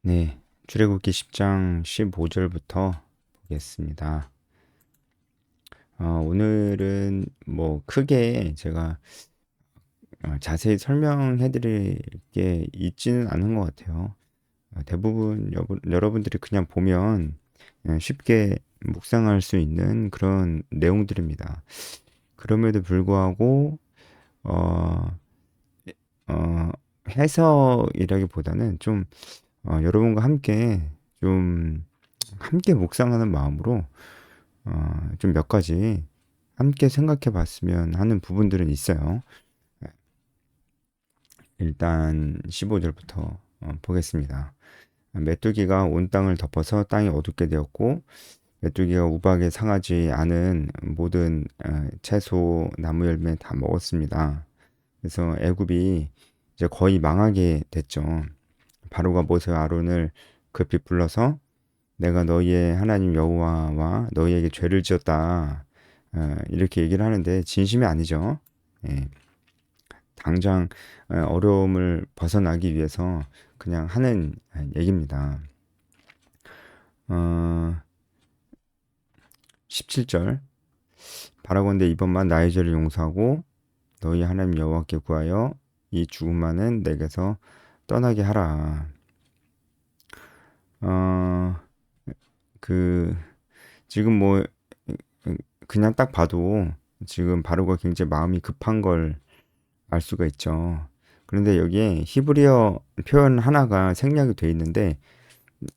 네, 출애굽기 10장 15절부터 보겠습니다. 오늘은 뭐 크게 제가 자세히 설명해 드릴 게 있지는 않은 것 같아요. 대부분 여러분들이 그냥 보면 쉽게 묵상할 수 있는 그런 내용들입니다. 그럼에도 불구하고 어, 어, 해석이라기보다는 좀 여러분과 좀 함께 묵상하는 마음으로 좀 몇 가지 함께 생각해 봤으면 하는 부분들은 있어요. 일단 15절부터 보겠습니다. 메뚜기가 온 땅을 덮어서 땅이 어둡게 되었고 메뚜기가 우박에 상하지 않은 모든 채소, 나무 열매 다 먹었습니다. 그래서 애굽이 이제 거의 망하게 됐죠. 바로가 모세와 아론을 급히 불러서 내가 너희의 하나님 여호와와 너희에게 죄를 지었다. 이렇게 얘기를 하는데 진심이 아니죠. 예, 당장 어려움을 벗어나기 위해서 그냥 하는 얘기입니다. 어, 17절 바라건대 이번만 나의 죄를 용서하고 너희 하나님 여호와께 구하여 이 죽음만은 내게서 떠나게 하라. 어, 그 지금 뭐 그냥 딱 봐도 지금 바로가 굉장히 마음이 급한 걸 알 수가 있죠. 그런데 여기에 히브리어 표현 하나가 생략이 돼 있는데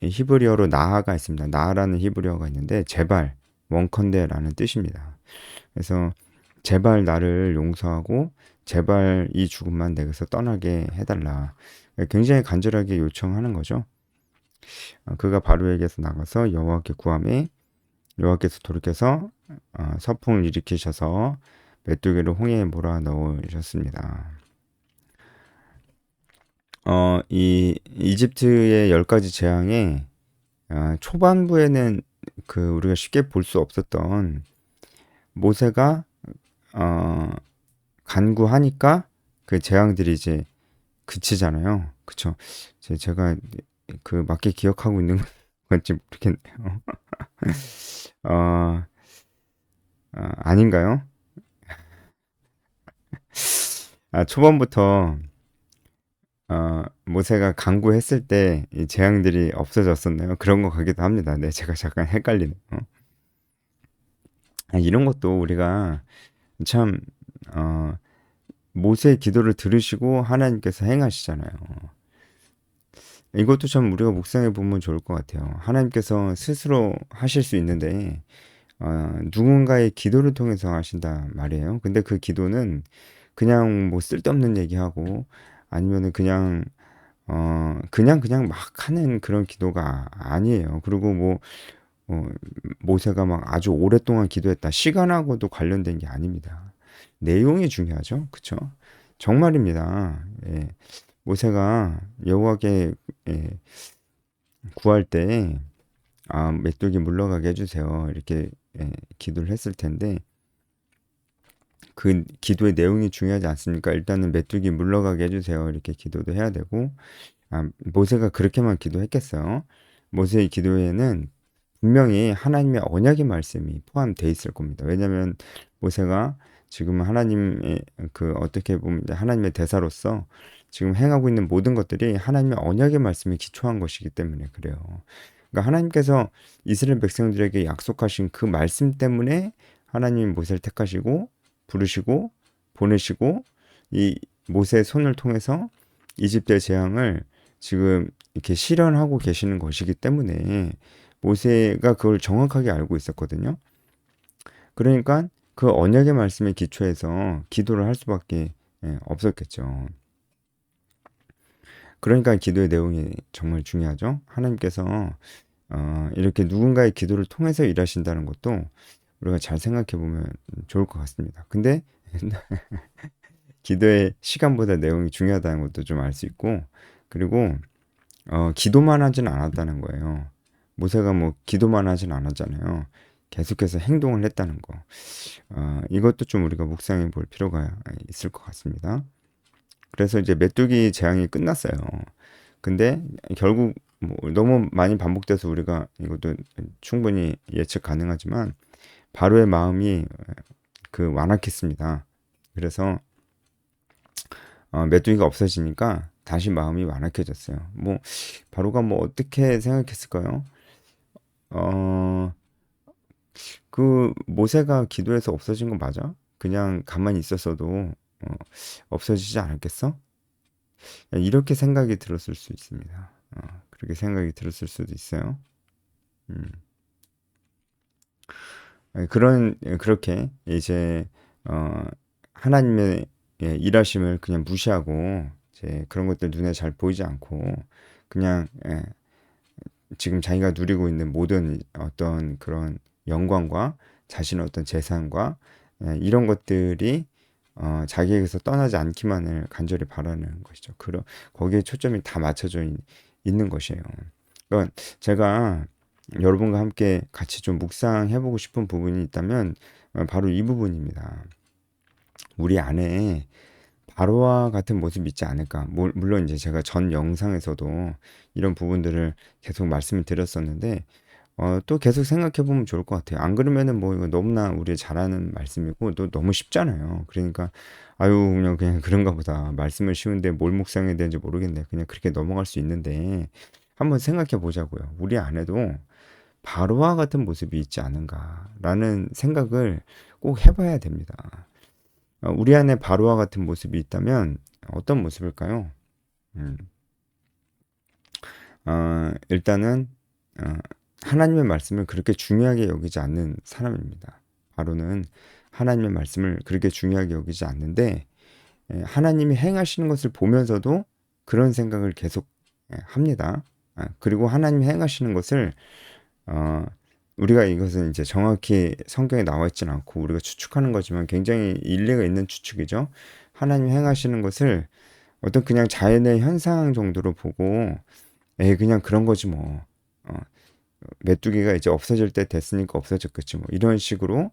히브리어로 나아가 있습니다. 나아라는 히브리어가 있는데 제발 원컨대라는 뜻입니다. 그래서 제발 나를 용서하고 제발 이 죽음만 내게서 떠나게 해달라. 굉장히 간절하게 요청하는 거죠. 그가 바로에게서 나가서 여호와께 구하매 여호와께서 돌이켜서 서풍을 일으키셔서 메뚜기를 홍해에 몰아 넣으셨습니다. 이 이집트의 10가지 재앙에 초반부에는 그 우리가 쉽게 볼 수 없었던 모세가 어, 간구하니까 그 재앙들이 이제 그치잖아요. 그쵸? 제가 그 맞게 기억하고 있는 건지 모르겠네요. 어, 아닌가요? 초반부터 모세가 강구했을 때 이 재앙들이 없어졌었나요? 그런 것 같기도 합니다. 네, 제가 잠깐 헷갈리네요. 이런 것도 우리가 참, 어, 모세의 기도를 들으시고 하나님께서 행하시잖아요. 이것도 참 우리가 묵상해 보면 좋을 것 같아요. 하나님께서 스스로 하실 수 있는데, 누군가의 기도를 통해서 하신다 말이에요. 근데 그 기도는 그냥 뭐 쓸데없는 얘기하고 아니면은 그냥 막 하는 그런 기도가 아니에요. 그리고 어, 모세가 막 아주 오랫동안 기도했다. 시간하고도 관련된 게 아닙니다. 내용이 중요하죠. 그쵸? 정말입니다. 예. 모세가 여호와께 예, 구할 때 메뚜기 물러가게 해주세요. 이렇게 기도를 했을 텐데 그 기도의 내용이 중요하지 않습니까? 일단은 메뚜기 물러가게 해주세요. 이렇게 기도도 해야 되고 모세가 그렇게만 기도했겠어요? 모세의 기도에는 분명히 하나님의 언약의 말씀이 포함되어 있을 겁니다. 왜냐하면 모세가 지금 하나님의 그 어떻게 보면 하나님의 대사로서 지금 행하고 있는 모든 것들이 하나님의 언약의 말씀에 기초한 것이기 때문에 그래요. 그러니까 하나님께서 이스라엘 백성들에게 약속하신 그 말씀 때문에 하나님이 모세를 택하시고 부르시고 보내시고 이 모세의 손을 통해서 이집트의 재앙을 지금 이렇게 실현하고 계시는 것이기 때문에 모세가 그걸 정확하게 알고 있었거든요. 그러니까 그 언약의 말씀에 기초해서 기도를 할 수밖에 없었겠죠. 그러니까 기도의 내용이 정말 중요하죠. 하나님께서 이렇게 누군가의 기도를 통해서 일하신다는 것도 우리가 잘 생각해 보면 좋을 것 같습니다. 근데 기도의 시간보다 내용이 중요하다는 것도 좀 알 수 있고, 그리고 기도만 하진 않았다는 거예요. 모세가 뭐 기도만 하진 않았잖아요. 계속해서 행동을 했다는 거. 이것도 좀 우리가 묵상해 볼 필요가 있을 것 같습니다. 그래서 이제 메뚜기 재앙이 끝났어요. 근데 결국 뭐 너무 많이 반복돼서 우리가 이것도 충분히 예측 가능하지만 바로의 마음이 그 완악했습니다. 그래서 메뚜기가 없어지니까 다시 마음이 완악해졌어요. 뭐 바로가 뭐 어떻게 생각했을까요? 어, 그 모세가 기도해서 없어진 거 맞아? 그냥 가만히 있었어도 없어지지 않았겠어? 이렇게 생각이 들었을 수 있습니다. 그렇게 생각이 들었을 수도 있어요. 음. 그렇게 이제 어, 하나님의 일하심을 그냥 무시하고 이제 그런 것들 눈에 잘 보이지 않고 그냥 지금 자기가 누리고 있는 모든 어떤 그런 영광과 자신의 어떤 재산과 이런 것들이 자기에게서 떠나지 않기만을 간절히 바라는 것이죠. 거기에 초점이 다 맞춰져 있는 것이에요. 그러니까 제가 여러분과 함께 같이 좀 묵상해보고 싶은 부분이 있다면 바로 이 부분입니다. 우리 안에 바로와 같은 모습이 있지 않을까. 물론 이제 제가 전 영상에서도 이런 부분들을 계속 말씀을 드렸었는데 또 계속 생각해 보면 좋을 것 같아요. 안 그러면은 뭐 이거 너무나 우리 잘 아는 말씀이고 또 너무 쉽잖아요. 그러니까 아유 그냥 그런가 보다. 말씀을 쉬운데 뭘 묵상해야 되는지 모르겠네. 그냥 그렇게 넘어갈 수 있는데 한번 생각해 보자고요. 우리 안에도 바로와 같은 모습이 있지 않은가라는 생각을 꼭 해봐야 됩니다. 우리 안에 바로와 같은 모습이 있다면 어떤 모습일까요? 음, 일단은 어, 하나님의 말씀을 그렇게 중요하게 여기지 않는 사람입니다. 바로는 하나님의 말씀을 그렇게 중요하게 여기지 않는데 하나님이 행하시는 것을 보면서도 그런 생각을 계속 합니다. 그리고 하나님이 행하시는 것을 어, 우리가 이것은 이제 정확히 성경에 나와 있지는 않고 우리가 추측하는 거지만 굉장히 일리가 있는 추측이죠. 하나님 행하시는 것을 어떤 그냥 자연의 현상 정도로 보고 에이 그냥 그런 거지 뭐. 메뚜기가 이제 없어질 때 됐으니까 없어졌겠지 뭐. 이런 식으로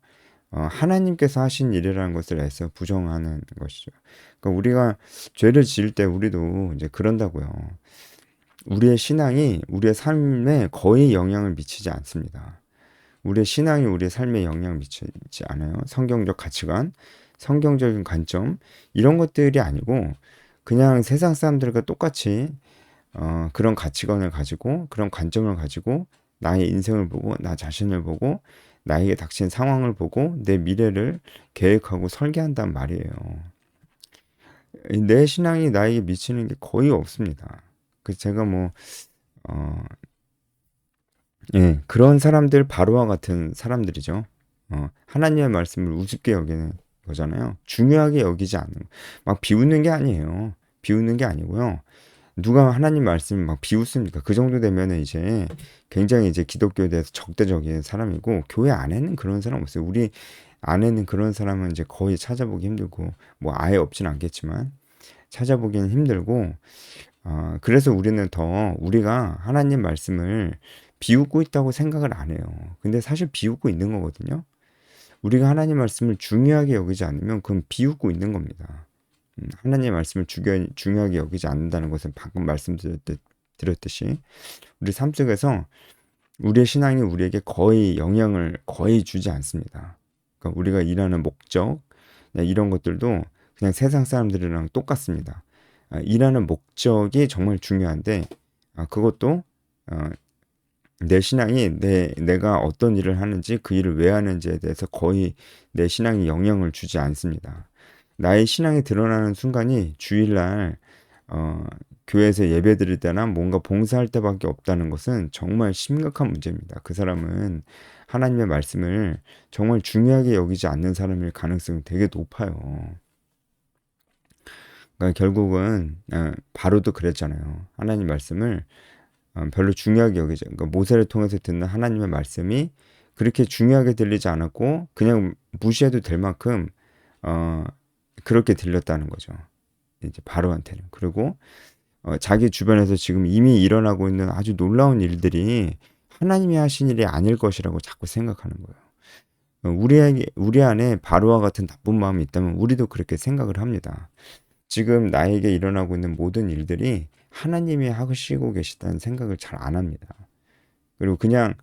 하나님께서 하신 일이라는 것을 애써 부정하는 것이죠. 그러니까 우리가 죄를 지을 때 우리도 이제 그런다고요. 우리의 신앙이 우리의 삶에 거의 영향을 미치지 않습니다. 우리의 신앙이 우리의 삶에 영향을 미치지 않아요. 성경적 가치관, 성경적인 관점 이런 것들이 아니고 그냥 세상 사람들과 똑같이 그런 가치관을 가지고 그런 관점을 가지고 나의 인생을 보고 나 자신을 보고 나에게 닥친 상황을 보고 내 미래를 계획하고 설계한단 말이에요. 내 신앙이 나에게 미치는 게 거의 없습니다. 그래서 제가 뭐 어, 예, 그런 사람들 바로와 같은 사람들이죠. 하나님의 말씀을 우습게 여기는 거잖아요. 중요하게 여기지 않는 막 비웃는 게 아니에요. 비웃는 게 아니고요. 누가 하나님 말씀을 막 비웃습니까? 그 정도 되면은 이제 굉장히 이제 기독교에 대해서 적대적인 사람이고 교회 안에는 그런 사람 없어요. 우리 안에는 그런 사람은 이제 거의 찾아보기 힘들고 뭐 아예 없진 않겠지만 찾아보기는 힘들고 그래서 우리는 더 우리가 하나님 말씀을 비웃고 있다고 생각을 안 해요. 근데 사실 비웃고 있는 거거든요. 우리가 하나님 말씀을 중요하게 여기지 않으면 그건 비웃고 있는 겁니다. 하나님의 말씀을 중요하게 여기지 않는다는 것은 방금 말씀드렸듯이 우리 삶 속에서 우리의 신앙이 우리에게 거의 영향을 거의 주지 않습니다. 그러니까 우리가 일하는 목적 이런 것들도 그냥 세상 사람들이랑 똑같습니다. 일하는 목적이 정말 중요한데 그것도 내 신앙이 내가 어떤 일을 하는지 그 일을 왜 하는지에 대해서 거의 내 신앙이 영향을 주지 않습니다. 나의 신앙이 드러나는 순간이 주일날 교회에서 예배 드릴 때나 뭔가 봉사할 때밖에 없다는 것은 정말 심각한 문제입니다. 그 사람은 하나님의 말씀을 정말 중요하게 여기지 않는 사람일 가능성이 되게 높아요. 그러니까 결국은 바로도 그랬잖아요. 하나님 말씀을 별로 중요하게 여기지. 그러니까 모세를 통해서 듣는 하나님의 말씀이 그렇게 중요하게 들리지 않았고 그냥 무시해도 될 만큼 그렇게 들렸다는 거죠. 이제 바로한테는. 그리고 자기 주변에서 지금 이미 일어나고 있는 아주 놀라운 일들이 하나님이 하신 일이 아닐 것이라고 자꾸 생각하는 거예요. 우리 안에 바로와 같은 나쁜 마음이 있다면 우리도 그렇게 생각을 합니다. 지금 나에게 일어나고 있는 모든 일들이 하나님이 하시고 계시다는 생각을 잘 안 합니다. 그리고 그냥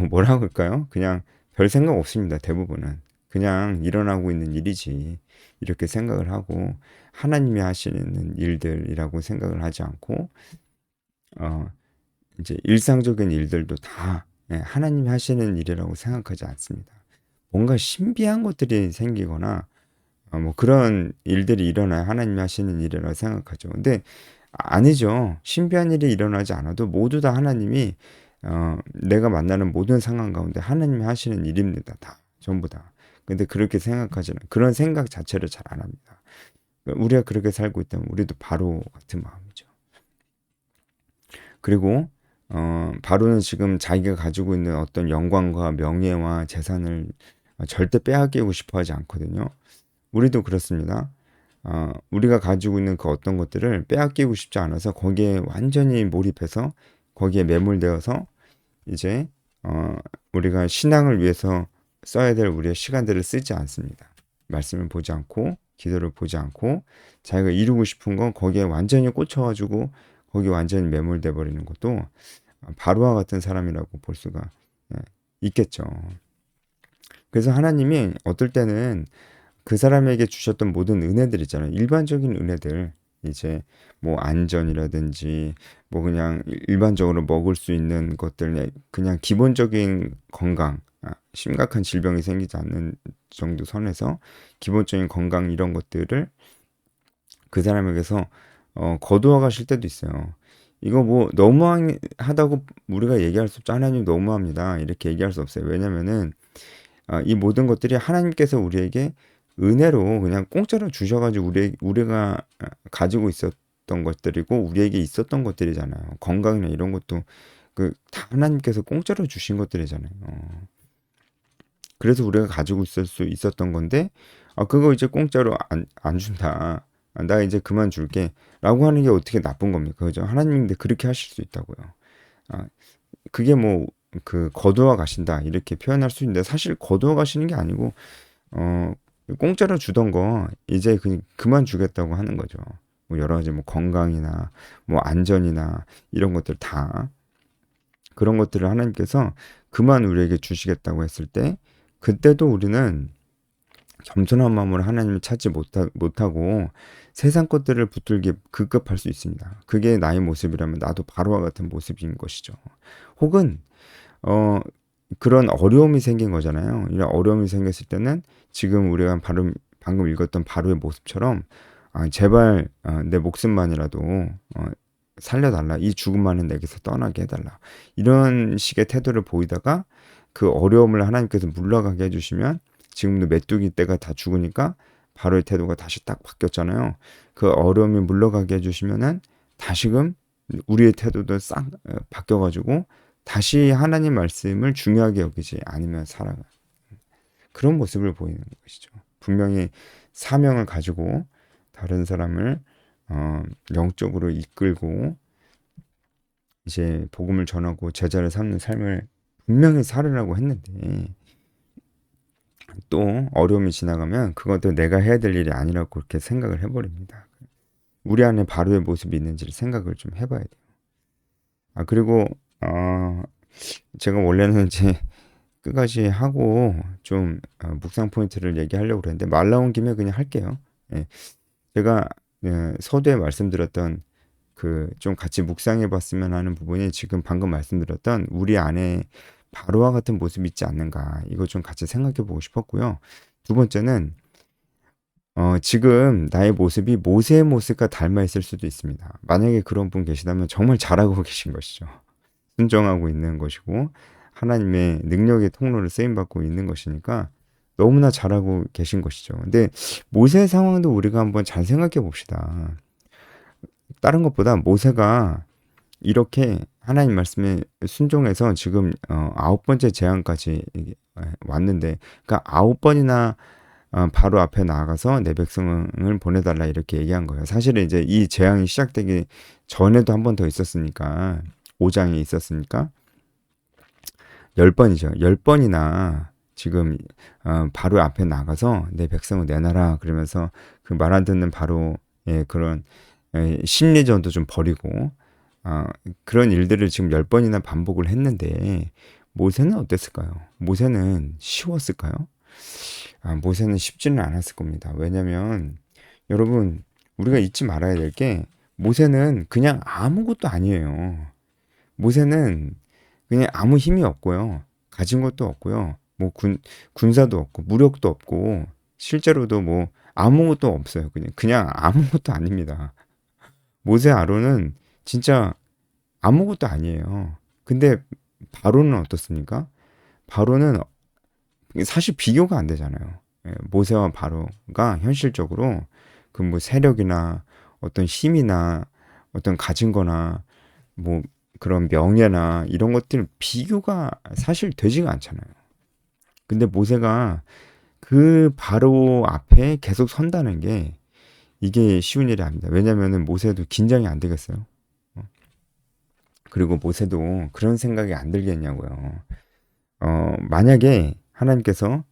뭐라고 할까요? 그냥 별 생각 없습니다. 대부분은. 그냥 일어나고 있는 일이지. 이렇게 생각을 하고 하나님이 하시는 일들이라고 생각을 하지 않고 어, 이제 일상적인 일들도 다 하나님이 하시는 일이라고 생각하지 않습니다. 뭔가 신비한 것들이 생기거나 뭐 그런 일들이 일어나야 하나님이 하시는 일이라고 생각하죠. 근데 아니죠. 신비한 일이 일어나지 않아도 모두 다 하나님이 내가 만나는 모든 상황 가운데 하나님이 하시는 일입니다. 다 전부 다. 근데 그렇게 생각하지는 그런 생각 자체를 잘 안 합니다. 우리가 그렇게 살고 있다면 우리도 바로 같은 마음이죠. 그리고 바로는 지금 자기가 가지고 있는 어떤 영광과 명예와 재산을 절대 빼앗기고 싶어 하지 않거든요. 우리도 그렇습니다. 우리가 가지고 있는 그 어떤 것들을 빼앗기고 싶지 않아서 거기에 완전히 몰입해서 거기에 매몰되어서 이제 우리가 신앙을 위해서 써야 될 우리의 시간들을 쓰지 않습니다. 말씀을 보지 않고 기도를 보지 않고 자기가 이루고 싶은 건 거기에 완전히 꽂혀가지고 거기에 완전히 매몰돼 버리는 것도 바로와 같은 사람이라고 볼 수가 있겠죠. 그래서 하나님이 어떨 때는 그 사람에게 주셨던 모든 은혜들 있잖아요. 일반적인 은혜들. 이제 뭐 안전이라든지 뭐 그냥 일반적으로 먹을 수 있는 것들, 그냥 기본적인 건강, 심각한 질병이 생기지 않는 정도 선에서 기본적인 건강 이런 것들을 그 사람에게서 거두어 가실 때도 있어요. 이거 뭐 너무하다고 우리가 얘기할 수 없죠. 하나님 너무합니다. 이렇게 얘기할 수 없어요. 왜냐면은 이 모든 것들이 하나님께서 우리에게 은혜로 그냥 공짜로 주셔가지고 우리가 가지고 있었던 것들이고 우리에게 있었던 것들이잖아요. 건강이나 이런 것도 그 다 하나님께서 공짜로 주신 것들이잖아요. 그래서 우리가 가지고 있을 수 있었던 건데 그거 이제 공짜로 안 준다. 나 이제 그만 줄게. 라고 하는 게 어떻게 나쁜 겁니까? 그죠? 하나님인데 그렇게 하실 수 있다고요. 아, 그게 뭐 그 거두어 가신다 이렇게 표현할 수 있는데 사실 거두어 가시는 게 아니고 어 공짜로 주던 거 이제 그만 주겠다고 하는 거죠. 뭐 여러 가지 뭐 건강이나 뭐 안전이나 이런 것들 다 그런 것들을 하나님께서 그만 우리에게 주시겠다고 했을 때 그때도 우리는 겸손한 마음으로 하나님을 찾지 못하고 세상 것들을 붙들기 급급할 수 있습니다. 그게 나의 모습이라면 나도 바로와 같은 모습인 것이죠. 혹은 그런 어려움이 생긴 거잖아요. 이런 어려움이 생겼을 때는 지금 우리가 방금 읽었던 바로의 모습처럼 제발 내 목숨만이라도 살려달라. 이 죽음만은 내게서 떠나게 해달라. 이런 식의 태도를 보이다가 그 어려움을 하나님께서 물러가게 해주시면 지금도 메뚜기 떼가 다 죽으니까 바로의 태도가 다시 딱 바뀌었잖아요. 그 어려움이 물러가게 해주시면은 다시금 우리의 태도도 싹 바뀌어가지고 다시 하나님 말씀을 중요하게 여기지 않으면 살아가. 그런 모습을 보이는 것이죠. 분명히 사명을 가지고 다른 사람을 영적으로 이끌고 이제 복음을 전하고 제자를 삼는 삶을 분명히 살으라고 했는데 또 어려움이 지나가면 그것도 내가 해야 될 일이 아니라고 그렇게 생각을 해버립니다. 우리 안에 바로의 모습이 있는지를 생각을 좀 해봐야 돼요. 그리고 제가 원래는 이제 끝까지 하고 좀 묵상 포인트를 얘기하려고 그랬는데 말 나온 김에 그냥 할게요. 예. 제가 서두에 말씀드렸던 그 좀 같이 묵상해 봤으면 하는 부분이 지금 방금 말씀드렸던 우리 안에 바로와 같은 모습이 있지 않는가 이거 좀 같이 생각해 보고 싶었고요. 두 번째는 지금 나의 모습이 모세의 모습과 닮아 있을 수도 있습니다. 만약에 그런 분 계시다면 정말 잘하고 계신 것이죠. 순종하고 있는 것이고 하나님의 능력의 통로를 쓰임받고 있는 것이니까 너무나 잘하고 계신 것이죠. 근데 모세의 상황도 우리가 한번 잘 생각해 봅시다. 다른 것보다 모세가 이렇게 하나님 말씀에 순종해서 지금 9번째 재앙까지 왔는데 그러니까 9번이나 바로 앞에 나아가서 내 백성을 보내달라 이렇게 얘기한 거예요. 사실은 이제 이 재앙이 시작되기 전에도 한 번 더 있었으니까 5장이 있었으니까 10번이죠. 10번이나 지금 바로 앞에 나가서 내 백성을 내놔라 그러면서 그 말 안 듣는 바로의 그런 심리전도 좀 벌이고 그런 일들을 지금 10번이나 반복을 했는데 모세는 어땠을까요? 모세는 쉬웠을까요? 모세는 쉽지는 않았을 겁니다. 왜냐면 여러분 우리가 잊지 말아야 될 게 모세는 그냥 아무것도 아니에요. 모세는 그냥 아무 힘이 없고요. 가진 것도 없고요. 뭐 군사도 없고 무력도 없고 실제로도 뭐 아무것도 없어요. 그냥 아무것도 아닙니다. 모세 아론은 진짜 아무것도 아니에요. 근데 바로는 어떻습니까? 바로는 사실 비교가 안 되잖아요. 모세와 바로가 현실적으로 그 뭐 세력이나 어떤 힘이나 어떤 가진 거나 뭐 그런 명예나 이런 것들 비교가 사실 되지가 않잖아요. 근데 모세가 그 바로 앞에 계속 선다는 게 이게 쉬운 일이 아닙니다. 왜냐면은 모세도 긴장이 안 되겠어요. 그리고 모세도 그런 생각이 안 들겠냐고요. 만약에 하나님께서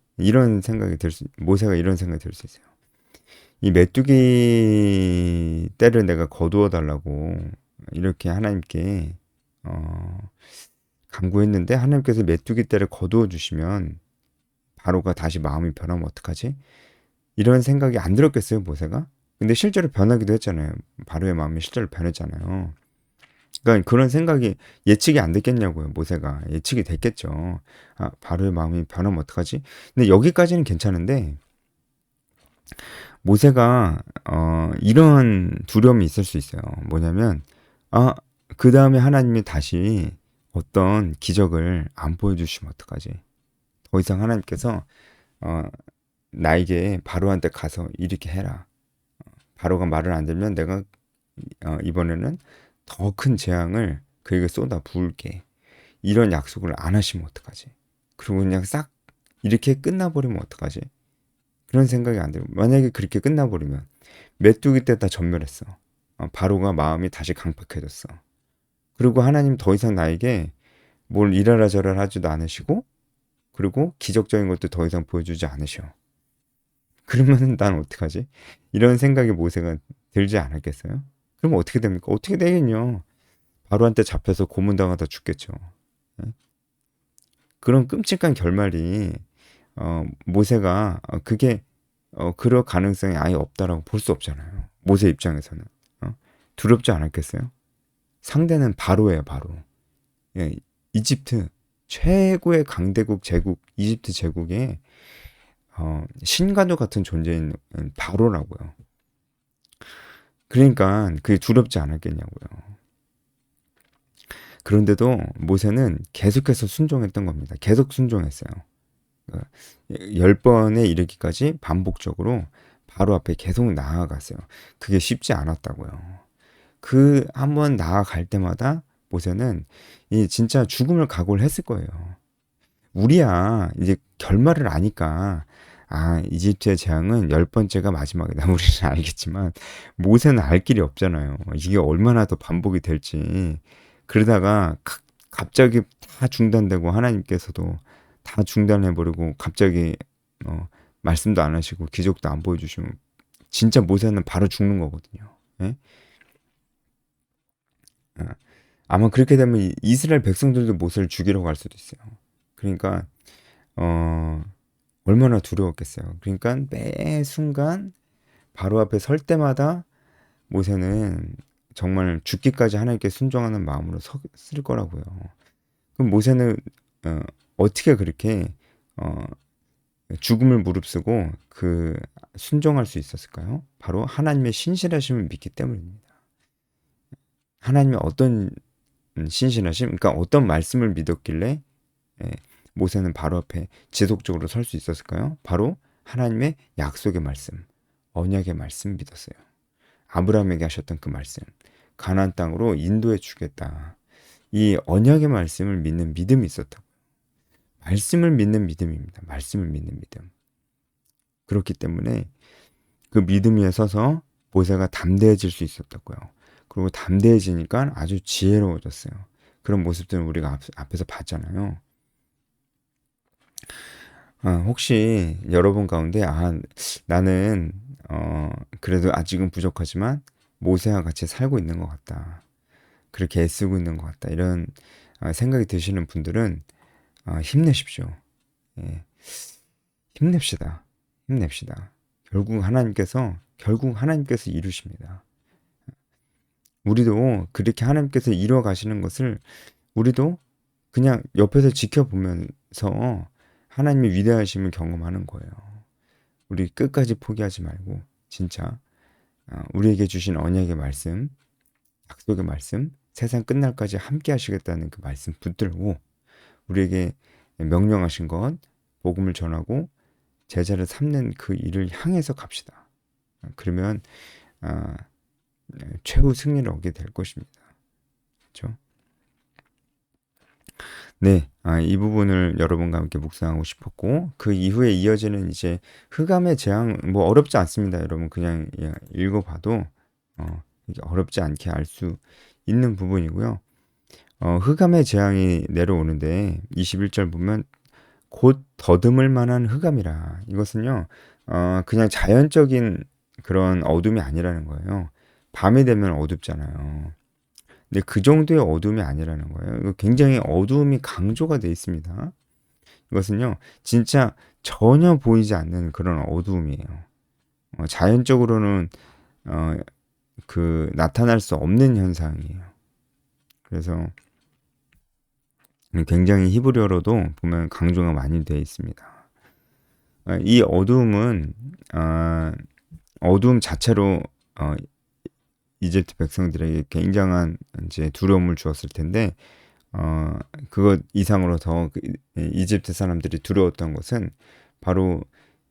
모세가 이런 생각이 들 수 있어요. 이 메뚜기 떼를 내가 거두어 달라고 이렇게 하나님께 어, 간구했는데 하나님께서 메뚜기 떼를 거두어 주시면 바로가 다시 마음이 변하면 어떡하지? 이런 생각이 안 들었겠어요, 모세가? 근데 실제로 변하기도 했잖아요. 바로의 마음이 실제로 변했잖아요. 그러니까 그런 생각이 예측이 안 됐겠냐고요, 모세가. 예측이 됐겠죠. 바로의 마음이 변하면 어떡하지? 근데 여기까지는 괜찮은데 모세가 이런 두려움이 있을 수 있어요. 뭐냐면 그 다음에 하나님이 다시 어떤 기적을 안 보여주시면 어떡하지? 더 이상 하나님께서 어, 나에게 바로한테 가서 이렇게 해라. 바로가 말을 안 들면 내가 이번에는 더 큰 재앙을 그에게 쏟아 부을게. 이런 약속을 안 하시면 어떡하지? 그리고 그냥 싹 이렇게 끝나버리면 어떡하지? 그런 생각이 안 들어요. 만약에 그렇게 끝나버리면 메뚜기 때 다 전멸했어. 바로가 마음이 다시 강팍해졌어. 그리고 하나님 더 이상 나에게 뭘 이래라 저래라 하지도 않으시고 그리고 기적적인 것도 더 이상 보여주지 않으셔. 그러면은 난 어떡하지? 이런 생각이 모세가 들지 않았겠어요? 그럼 어떻게 됩니까? 어떻게 되겠냐? 바로한테 잡혀서 고문당하다 죽겠죠. 예? 그런 끔찍한 결말이 모세가 그게 그럴 가능성이 아예 없다라고 볼 수 없잖아요. 모세 입장에서는 두렵지 않았겠어요? 상대는 바로예요, 바로. 예, 이집트 최고의 강대국 제국 이집트 제국의 신과도 같은 존재인 바로라고요. 그러니까 그게 두렵지 않았겠냐고요. 그런데도 모세는 계속해서 순종했던 겁니다. 계속 순종했어요. 10번에 이르기까지 반복적으로 바로 앞에 계속 나아갔어요. 그게 쉽지 않았다고요. 그 한 번 나아갈 때마다 모세는 이 진짜 죽음을 각오를 했을 거예요. 우리야 이제 결말을 아니까 이집트의 재앙은 10번째가 마지막이다. 우리는 알겠지만 모세는 알 길이 없잖아요. 이게 얼마나 더 반복이 될지. 그러다가 갑자기 다 중단되고 하나님께서도 다 중단해버리고 갑자기 말씀도 안 하시고 기적도 안 보여주시면 진짜 모세는 바로 죽는 거거든요. 예? 어, 아마 그렇게 되면 이스라엘 백성들도 모세를 죽이러 갈 수도 있어요. 그러니까 어, 얼마나 두려웠겠어요. 그러니까 매 순간 바로 앞에 설 때마다 모세는 정말 죽기까지 하나님께 순종하는 마음으로 섰을 거라고요. 그럼 모세는 어떻게 그렇게 어, 죽음을 무릅쓰고 순종할 수 있었을까요? 바로 하나님의 신실하심을 믿기 때문입니다. 하나님의 어떤 신실하심, 그러니까 어떤 말씀을 믿었길래 예, 모세는 바로 앞에 지속적으로 설 수 있었을까요? 바로 하나님의 약속의 말씀, 언약의 말씀 믿었어요. 아브라함에게 하셨던 그 말씀, 가나안 땅으로 인도해 주겠다. 이 언약의 말씀을 믿는 믿음이 있었다고. 말씀을 믿는 믿음입니다. 말씀을 믿는 믿음. 그렇기 때문에 그 믿음 위에 서서 모세가 담대해질 수 있었다고요. 그리고 담대해지니까 아주 지혜로워졌어요. 그런 모습들은 우리가 앞에서 봤잖아요. 혹시 여러분 가운데 나는 그래도 아직은 부족하지만 모세와 같이 살고 있는 것 같다. 그렇게 애쓰고 있는 것 같다. 이런 생각이 드시는 분들은 힘내십시오. 예, 힘냅시다. 힘냅시다. 결국 하나님께서 이루십니다. 우리도 그렇게 하나님께서 이루어 가시는 것을 우리도 그냥 옆에서 지켜보면서 하나님의 위대하심을 경험하는 거예요. 우리 끝까지 포기하지 말고 진짜 우리에게 주신 언약의 말씀, 약속의 말씀, 세상 끝날까지 함께 하시겠다는 그 말씀 붙들고 우리에게 명령하신 것, 복음을 전하고 제자를 삼는 그 일을 향해서 갑시다. 그러면 최후 승리를 얻게 될 것입니다. 그렇죠? 네, 이 부분을 여러분과 함께 묵상하고 싶었고 그 이후에 이어지는 이제 흑암의 재앙 뭐 어렵지 않습니다. 여러분 그냥 읽어봐도 어렵지 않게 알 수 있는 부분이고요. 흑암의 재앙이 내려오는데 21절 보면 곧 더듬을 만한 흑암이라. 이것은요, 그냥 자연적인 그런 어둠이 아니라는 거예요. 밤이 되면 어둡잖아요. 근데 그 정도의 어둠이 아니라는 거예요. 이거 굉장히 어두움이 강조가 돼 있습니다. 이것은요, 진짜 전혀 보이지 않는 그런 어두움이에요. 자연적으로는 나타날 수 없는 현상이에요. 그래서 굉장히 히브리어로도 보면 강조가 많이 되어 있습니다. 이 어두움은 어두움 자체로 이집트 백성들에게 굉장한 이제 두려움을 주었을 텐데 그것 이상으로 더 이집트 사람들이 두려웠던 것은 바로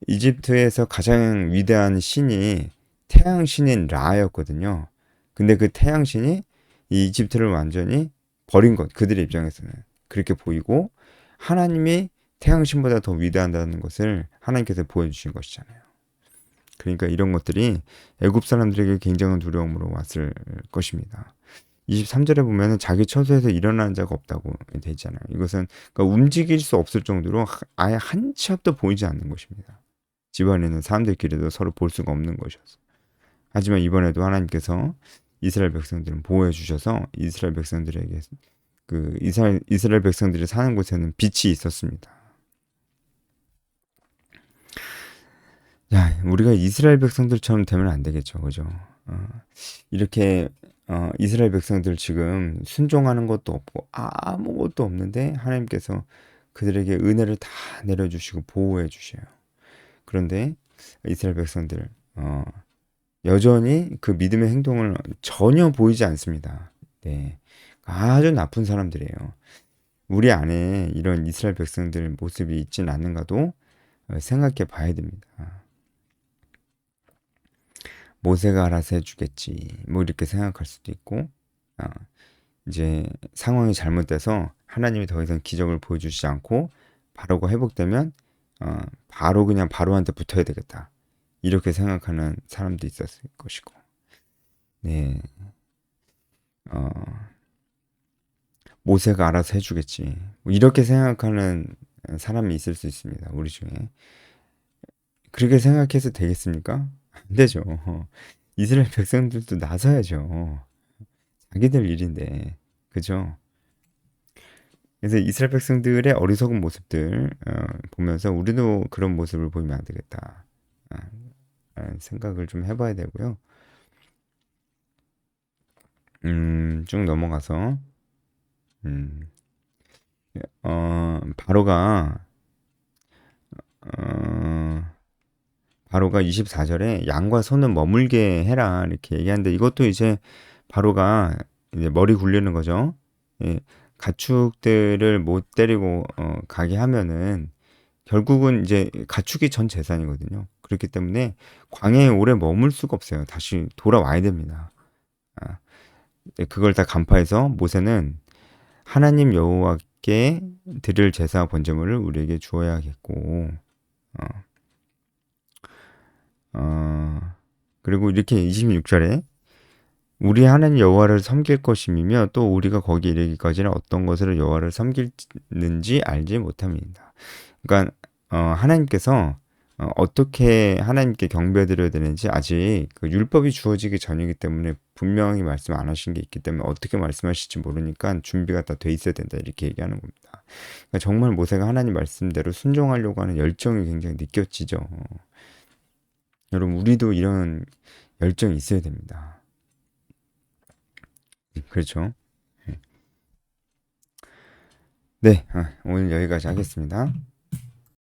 이집트에서 가장 위대한 신이 태양 신인 라였거든요. 근데 그 태양 신이 이 이집트를 완전히 버린 것, 그들의 입장에서는 그렇게 보이고 하나님이 태양 신보다 더 위대하다는 것을 하나님께서 보여주신 것이잖아요. 그러니까 이런 것들이 애굽 사람들에게 굉장한 두려움으로 왔을 것입니다. 23절에 보면은 자기 처소에서 일어나는 자가 없다고 되어 있잖아요. 이것은 그러니까 움직일 수 없을 정도로 아예 한 치 앞도 보이지 않는 것입니다. 집안에는 사람들끼리도 서로 볼 수가 없는 것이었어. 하지만 이번에도 하나님께서 이스라엘 백성들을 보호해 주셔서 이스라엘 백성들에게 이스라엘 백성들이 사는 곳에는 빛이 있었습니다. 야, 우리가 이스라엘 백성들처럼 되면 안 되겠죠, 그죠? 이렇게 이스라엘 백성들 지금 순종하는 것도 없고 아무것도 없는데 하나님께서 그들에게 은혜를 다 내려주시고 보호해 주셔요. 그런데 이스라엘 백성들 여전히 그 믿음의 행동을 전혀 보이지 않습니다. 네, 아주 나쁜 사람들이에요. 우리 안에 이런 이스라엘 백성들 모습이 있진 않는가도 생각해 봐야 됩니다. 모세가 알아서 해주겠지. 뭐 이렇게 생각할 수도 있고, 이제 상황이 잘못돼서 하나님이 더 이상 기적을 보여주시지 않고 바로가 회복되면 바로 그냥 바로한테 붙어야 되겠다. 이렇게 생각하는 사람도 있었을 것이고, 네, 모세가 알아서 해주겠지. 뭐 이렇게 생각하는 사람이 있을 수 있습니다. 우리 중에. 그렇게 생각해서 되겠습니까? 안 되죠. 이스라엘 백성들도 나서야죠. 자기들 일인데. 그죠? 그래서 이스라엘 백성들의 어리석은 모습들 보면서 우리도 그런 모습을 보이면 안 되겠다. 생각을 좀 해봐야 되고요. 쭉 넘어가서 바로가 바로가 24절에 양과 소는 머물게 해라 이렇게 얘기하는데 이것도 이제 바로가 이제 머리 굴리는 거죠. 예, 가축들을 못 데리고 가게 하면은 결국은 이제 가축이 전 재산이거든요. 그렇기 때문에 광야에 오래 머물 수가 없어요. 다시 돌아와야 됩니다. 그걸 다 간파해서 모세는 하나님 여호와께 드릴 제사 번제물을 우리에게 주어야겠고 그리고 이렇게 26절에 우리 하나님 여호와를 섬길 것임이며 또 우리가 거기 이르기까지는 어떤 것으로 여호와를 섬기는지 알지 못함이다. 그러니까 하나님께서 어떻게 하나님께 경배드려야 되는지 아직 그 율법이 주어지기 전이기 때문에 분명히 말씀 안 하신 게 있기 때문에 어떻게 말씀하실지 모르니까 준비가 다 돼 있어야 된다 이렇게 얘기하는 겁니다. 그러니까 정말 모세가 하나님 말씀대로 순종하려고 하는 열정이 굉장히 느껴지죠. 여러분 우리도 이런 열정이 있어야 됩니다. 그렇죠? 네, 오늘 여기까지 하겠습니다.